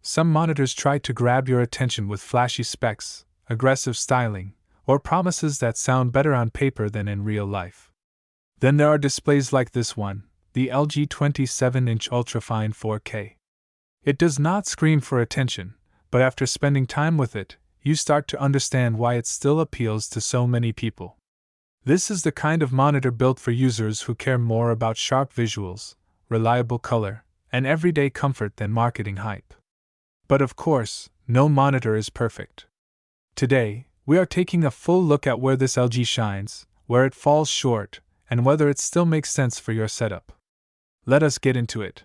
Some monitors try to grab your attention with flashy specs, aggressive styling, or promises that sound better on paper than in real life. Then there are displays like this one, the LG 27-inch UltraFine 4K. It does not scream for attention, but after spending time with it, you start to understand why it still appeals to so many people. This is the kind of monitor built for users who care more about sharp visuals, reliable color, and everyday comfort than marketing hype. But of course, no monitor is perfect. Today, we are taking a full look at where this LG shines, where it falls short, and whether it still makes sense for your setup. Let us get into it.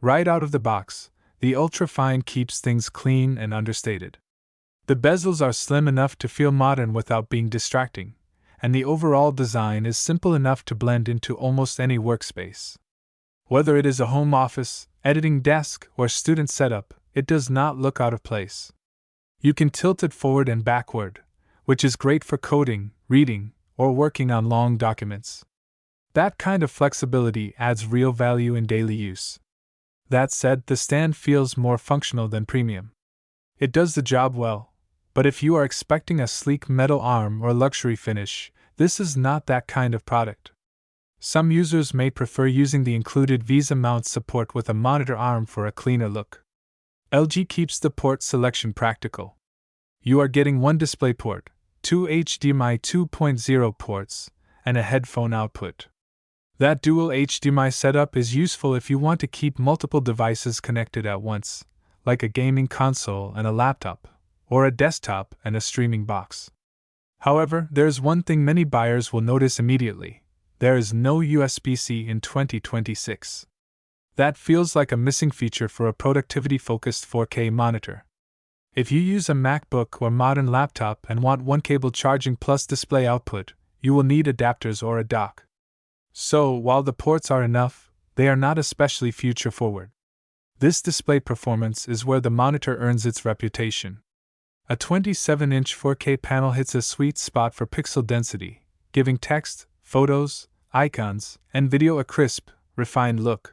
Right out of the box, the UltraFine keeps things clean and understated. The bezels are slim enough to feel modern without being distracting, and the overall design is simple enough to blend into almost any workspace. Whether it is a home office, editing desk, or student setup, it does not look out of place. You can tilt it forward and backward, which is great for coding, reading, or working on long documents. That kind of flexibility adds real value in daily use. That said, the stand feels more functional than premium. It does the job well, but if you are expecting a sleek metal arm or luxury finish, this is not that kind of product. Some users may prefer using the included Visa mount support with a monitor arm for a cleaner look. LG keeps the port selection practical. You are getting one DisplayPort, two HDMI 2.0 ports, and a headphone output. That dual HDMI setup is useful if you want to keep multiple devices connected at once, like a gaming console and a laptop, or a desktop and a streaming box. However, there's one thing many buyers will notice immediately: there is no USB-C in 2026. That feels like a missing feature for a productivity-focused 4K monitor. If you use a MacBook or modern laptop and want one cable charging plus display output, you will need adapters or a dock. So, while the ports are enough, they are not especially future-forward. This display performance is where the monitor earns its reputation. A 27-inch 4K panel hits a sweet spot for pixel density, giving text, photos, icons, and video a crisp, refined look.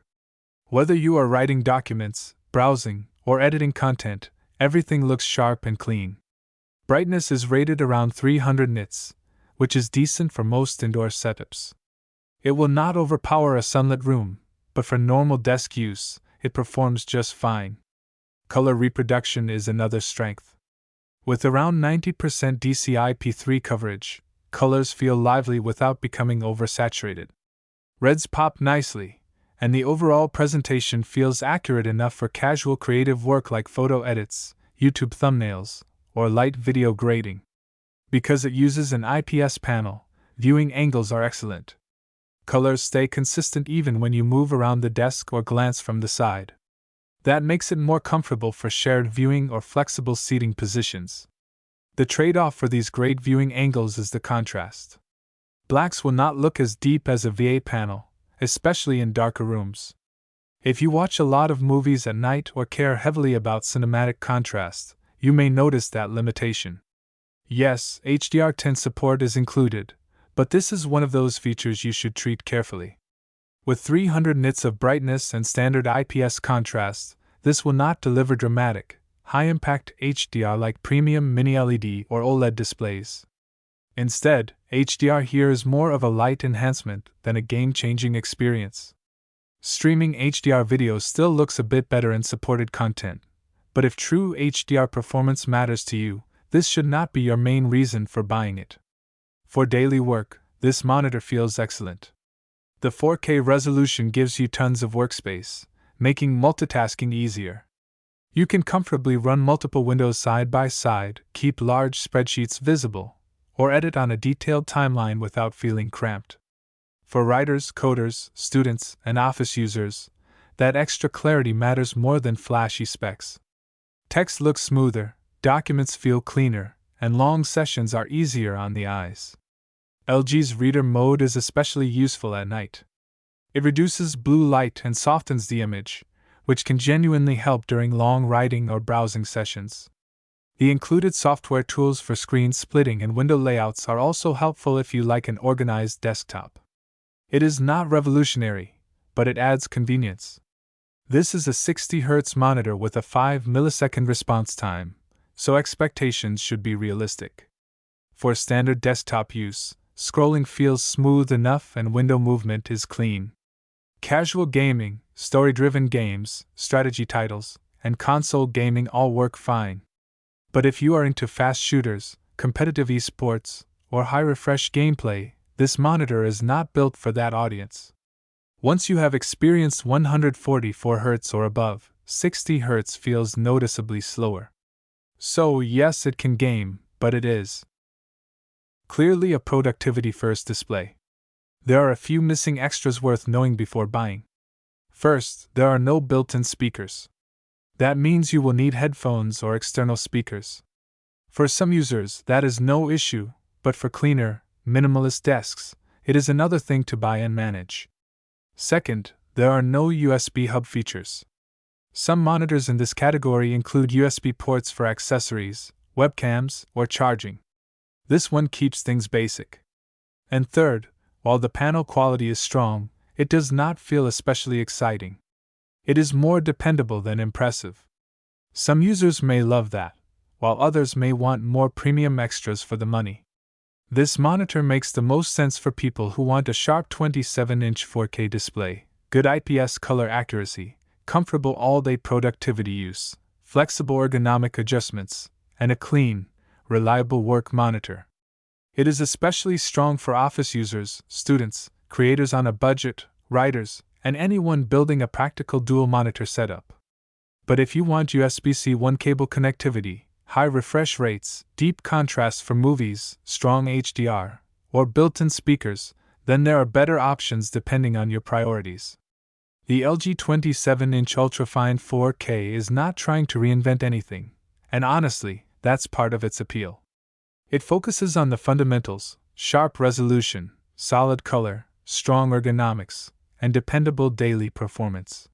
Whether you are writing documents, browsing, or editing content, everything looks sharp and clean. Brightness is rated around 300 nits, which is decent for most indoor setups. It will not overpower a sunlit room, but for normal desk use, it performs just fine. Color reproduction is another strength. With around 90% DCI-P3 coverage, colors feel lively without becoming oversaturated. Reds pop nicely, and the overall presentation feels accurate enough for casual creative work like photo edits, YouTube thumbnails, or light video grading. Because it uses an IPS panel, viewing angles are excellent. Colors stay consistent even when you move around the desk or glance from the side. That makes it more comfortable for shared viewing or flexible seating positions. The trade-off for these great viewing angles is the contrast. Blacks will not look as deep as a VA panel, especially in darker rooms. If you watch a lot of movies at night or care heavily about cinematic contrast, you may notice that limitation. Yes, HDR10 support is included, but this is one of those features you should treat carefully. With 300 nits of brightness and standard IPS contrast, this will not deliver dramatic, high-impact HDR like premium mini-LED or OLED displays. Instead, HDR here is more of a light enhancement than a game-changing experience. Streaming HDR video still looks a bit better in supported content, but if true HDR performance matters to you, this should not be your main reason for buying it. For daily work, this monitor feels excellent. The 4K resolution gives you tons of workspace, making multitasking easier. You can comfortably run multiple windows side by side, keep large spreadsheets visible, or edit on a detailed timeline without feeling cramped. For writers, coders, students, and office users, that extra clarity matters more than flashy specs. Text looks smoother, documents feel cleaner, and long sessions are easier on the eyes. LG's Reader mode is especially useful at night. It reduces blue light and softens the image, which can genuinely help during long writing or browsing sessions. The included software tools for screen splitting and window layouts are also helpful if you like an organized desktop. It is not revolutionary, but it adds convenience. This is a 60Hz monitor with a 5 millisecond response time, so expectations should be realistic. For standard desktop use, scrolling feels smooth enough and window movement is clean. Casual gaming, story-driven games, strategy titles, and console gaming all work fine. But if you are into fast shooters, competitive esports, or high-refresh gameplay, this monitor is not built for that audience. Once you have experienced 144Hz or above, 60Hz feels noticeably slower. So yes, it can game, but it is clearly a productivity-first display. There are a few missing extras worth knowing before buying. First, there are no built-in speakers. That means you will need headphones or external speakers. For some users, that is no issue, but for cleaner, minimalist desks, it is another thing to buy and manage. Second, there are no USB hub features. Some monitors in this category include USB ports for accessories, webcams, or charging. This one keeps things basic. And third, while the panel quality is strong, it does not feel especially exciting. It is more dependable than impressive. Some users may love that, while others may want more premium extras for the money. This monitor makes the most sense for people who want a sharp 27-inch 4K display, good IPS color accuracy, comfortable all-day productivity use, flexible ergonomic adjustments, and a clean, reliable work monitor. It is especially strong for office users, students, creators on a budget, writers, and anyone building a practical dual-monitor setup. But if you want USB-C 1 cable connectivity, high refresh rates, deep contrast for movies, strong HDR, or built-in speakers, then there are better options depending on your priorities. The LG 27-inch UltraFine 4K is not trying to reinvent anything, and honestly, that's part of its appeal. It focuses on the fundamentals: sharp resolution, solid color, strong ergonomics, and dependable daily performance.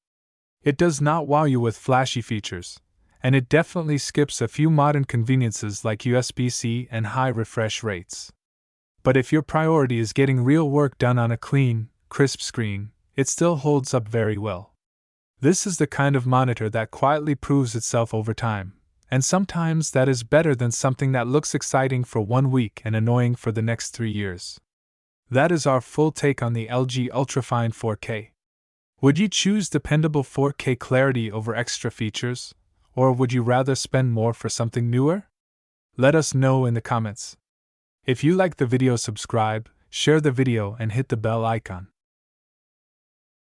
It does not wow you with flashy features, and it definitely skips a few modern conveniences like USB-C and high refresh rates. But if your priority is getting real work done on a clean, crisp screen, it still holds up very well. This is the kind of monitor that quietly proves itself over time, and sometimes that is better than something that looks exciting for 1 week and annoying for the next 3 years. That is our full take on the LG UltraFine 4K. Would you choose dependable 4K clarity over extra features? Or would you rather spend more for something newer? Let us know in the comments. If you like the video, subscribe, share the video, and hit the bell icon.